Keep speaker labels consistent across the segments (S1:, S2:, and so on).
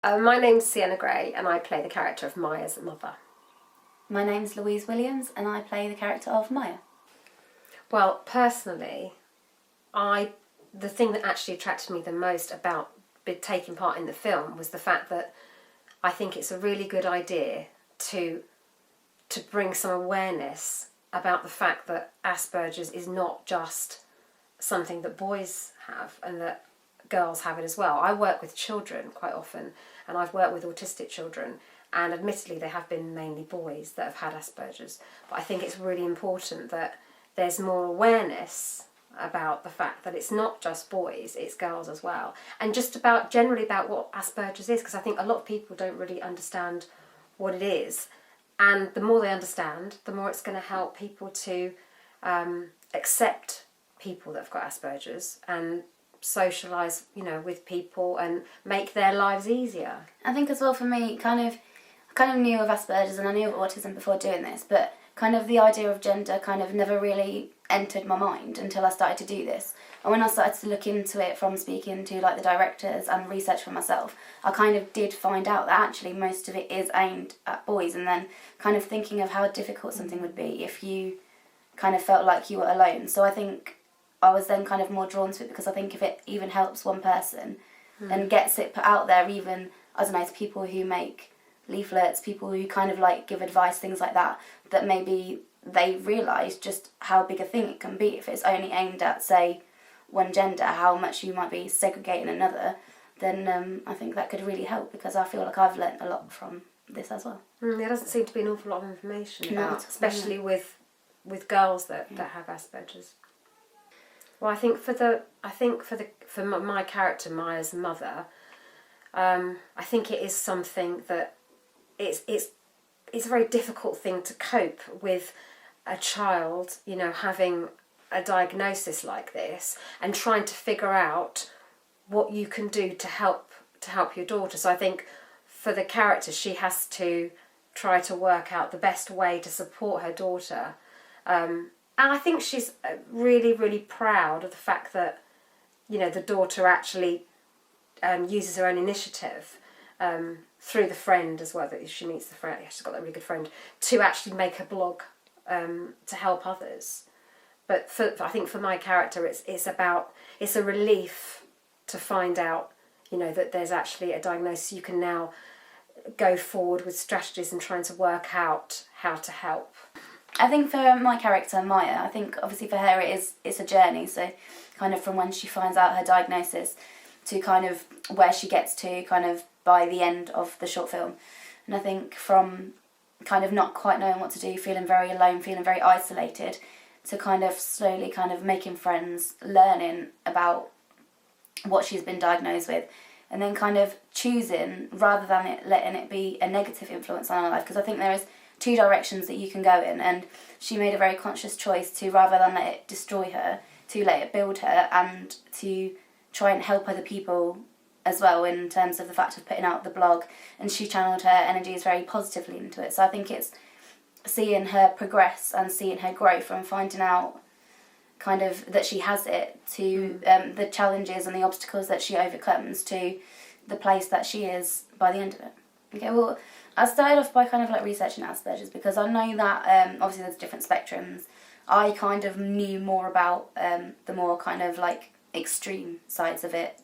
S1: My name's Sienna Gray and I play the character of Miayh's mother.
S2: My name's Louise Williams and I play the character of Miayh.
S1: Well, personally, the thing that actually attracted me the most about taking part in the film was the fact that I think it's a really good idea to bring some awareness about the fact that Aspergers is not just something that boys have and that girls have it as well. I work with children quite often, and I've worked with autistic children, and admittedly they have been mainly boys that have had Aspergers, but I think it's really important that there's more awareness about the fact that it's not just boys, it's girls as well, and just about generally about what Aspergers is, because I think a lot of people don't really understand what it is, and the more they understand, the more it's going to help people to accept people that have got Aspergers and socialise, with people and make their lives easier.
S2: I think as well for me, I kind of knew of Asperger's and I knew of autism before doing this, but kind of the idea of gender kind of never really entered my mind until I started to do this. And when I started to look into it from speaking to the directors and research for myself, I kind of did find out that actually most of it is aimed at boys, and then kind of thinking of how difficult something would be if you kind of felt like you were alone. So I think I was then kind of more drawn to it because I think if it even helps one person and gets it put out there, even, I don't know, to people who make leaflets, people who kind of give advice, things like that, that maybe they realise just how big a thing it can be if it's only aimed at, say, one gender, how much you might be segregating another, then I think that could really help, because I feel like I've learnt a lot from this as well.
S1: There doesn't seem to be an awful lot of information about, especially with girls that have Asperger's. Well, I think for my character, Miayh's mother, I think it is something that it's a very difficult thing to cope with a child, having a diagnosis like this and trying to figure out what you can do to help your daughter. So I think for the character, she has to try to work out the best way to support her daughter. And I think she's really, really proud of the fact that, the daughter actually uses her own initiative through the friend as well, that she meets the friend. She's got that really good friend to actually make a blog to help others. But I think for my character, it's a relief to find out, that there's actually a diagnosis. You can now go forward with strategies and trying to work out how to help.
S2: I think for my character, Miayh, I think obviously for her it's a journey, so kind of from when she finds out her diagnosis to kind of where she gets to kind of by the end of the short film. And I think from kind of not quite knowing what to do, feeling very alone, feeling very isolated, to kind of slowly kind of making friends, learning about what she's been diagnosed with, and then kind of choosing, rather than letting it be a negative influence on her life, because I think there is two directions that you can go in, and she made a very conscious choice to, rather than let it destroy her, to let it build her and to try and help other people as well, in terms of the fact of putting out the blog, and she channeled her energies very positively into it. So I think it's seeing her progress and seeing her grow from finding out kind of that she has it to the challenges and the obstacles that she overcomes to the place that she is by the end of it. Okay, well, I started off by kind of researching Asperger's because I know that obviously there's different spectrums. I kind of knew more about the more kind of extreme sides of it,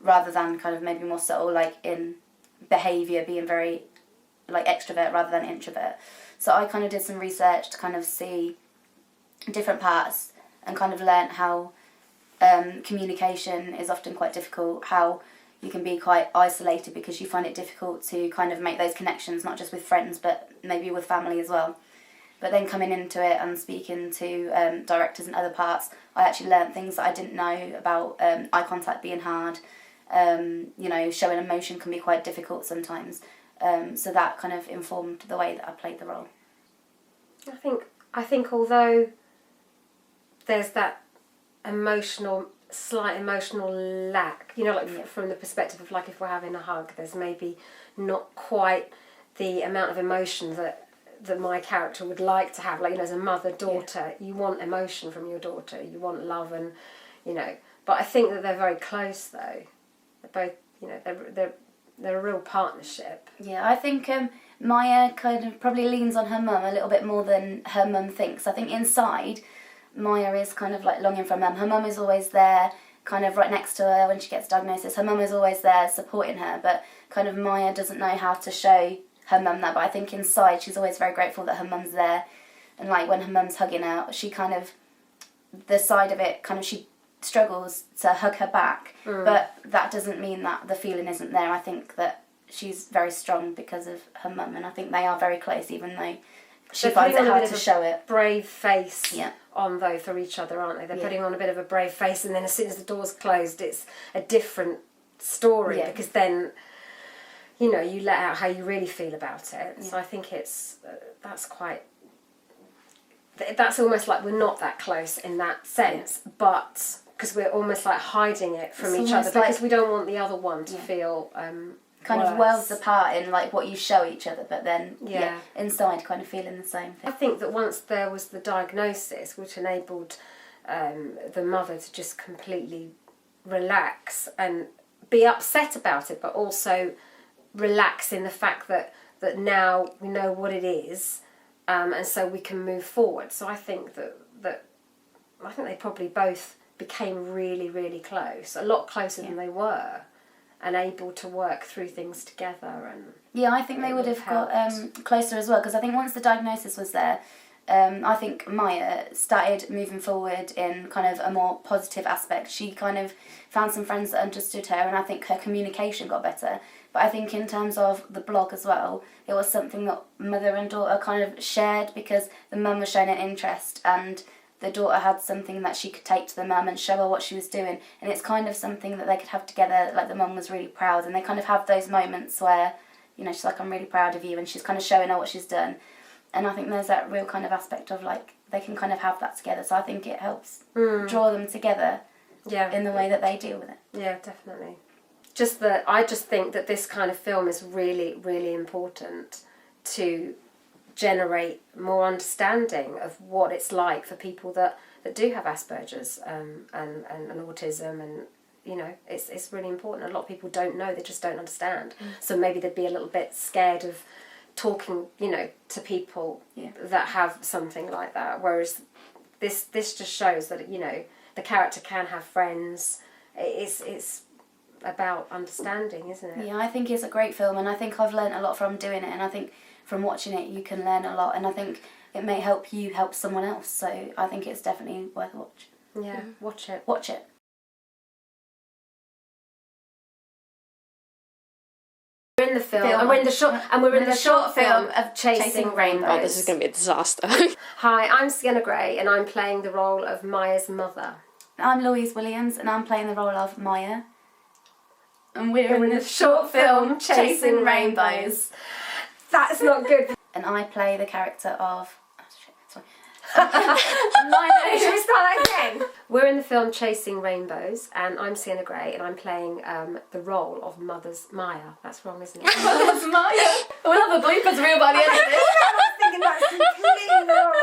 S2: rather than kind of maybe more subtle, in behaviour, being very extrovert rather than introvert. So I kind of did some research to kind of see different parts and kind of learnt how communication is often quite difficult, how you can be quite isolated because you find it difficult to kind of make those connections, not just with friends but maybe with family as well. But then coming into it and speaking to directors and other parts, I actually learnt things that I didn't know about, eye contact being hard, showing emotion can be quite difficult sometimes. So that kind of informed the way that I played the role.
S1: I think although there's that slight emotional lack, from the perspective of if we're having a hug, there's maybe not quite the amount of emotion that my character would like to have. As a mother-daughter, you want emotion from your daughter, you want love, and but I think that they're very close though. They're both, they're they're a real partnership.
S2: Yeah, I think Miayh kind of probably leans on her mum a little bit more than her mum thinks. I think inside, Miayh is kind of like longing for her mum. Her mum is always there, kind of right next to her when she gets diagnosis. Her mum is always there supporting her, but kind of Miayh doesn't know how to show her mum that. But I think inside she's always very grateful that her mum's there. And like when her mum's hugging her, she kind of, the side of it, kind of she struggles to hug her back, but that doesn't mean that the feeling isn't there. I think that she's very strong because of her mum, and I think they are very close, even though she finds it hard to show it.
S1: Brave face on though for each other, aren't they? They're putting on a bit of a brave face, and then as soon as the door's closed, it's a different story because then, you know, you let out how you really feel about it. So I think it's that's almost like we're not that close in that sense, but because we're almost like hiding it from each other because we don't want the other one to feel
S2: kind of worlds apart in like what you show each other, but then inside kind of feeling the same thing.
S1: I think that once there was the diagnosis, which enabled the mother to just completely relax and be upset about it, but also relax in the fact that now we know what it is, and so we can move forward. So I think that they probably both became really, really close, a lot closer than they were, and able to work through things together. And
S2: I think they would have got closer as well, because I think once the diagnosis was there, I think Miayh started moving forward in kind of a more positive aspect. She kind of found some friends that understood her, and I think her communication got better. But I think in terms of the blog as well, it was something that mother and daughter kind of shared, because the mum was showing an interest and the daughter had something that she could take to the mum and show her what she was doing, and it's kind of something that they could have together. Like the mum was really proud, and they kind of have those moments where, you know, she's like, I'm really proud of you, and she's kind of showing her what she's done. And I think there's that real kind of aspect of like they can kind of have that together. So I think it helps draw them together in the way that they deal with it.
S1: Yeah, definitely. I just think that this kind of film is really, really important to generate more understanding of what it's like for people that do have Asperger's and autism, and you know, it's really important. A lot of people don't know, they just don't understand. So maybe they'd be a little bit scared of talking, you know, to people that have something like that. Whereas this just shows that, you know, the character can have friends. It's about understanding, isn't it?
S2: Yeah, I think it's a great film, and I think I've learnt a lot from doing it, and I think from watching it you can learn a lot, and I think it may help you help someone else, so I think it's definitely worth a watch.
S1: Yeah, watch it.
S2: Watch it.
S1: We're in the film, and we're in the short film of Chasing Rainbows.
S3: Oh, this is going to be a disaster.
S1: Hi, I'm Sienna Gray, and I'm playing the role of Miayh's mother.
S2: I'm Louise Williams, and I'm playing the role of Miayh. And we're in the short film Chasing Rainbows.
S1: That's not good.
S2: And I play the character of...
S1: Should we start that again? We're in the film Chasing Rainbows, and I'm Sienna Gray, and I'm playing the role of Mother's Miayh. That's wrong, isn't it?
S2: Mother's Miayh. We'll have a bloopers reel by the end of this.
S1: I was thinking that's completely wrong.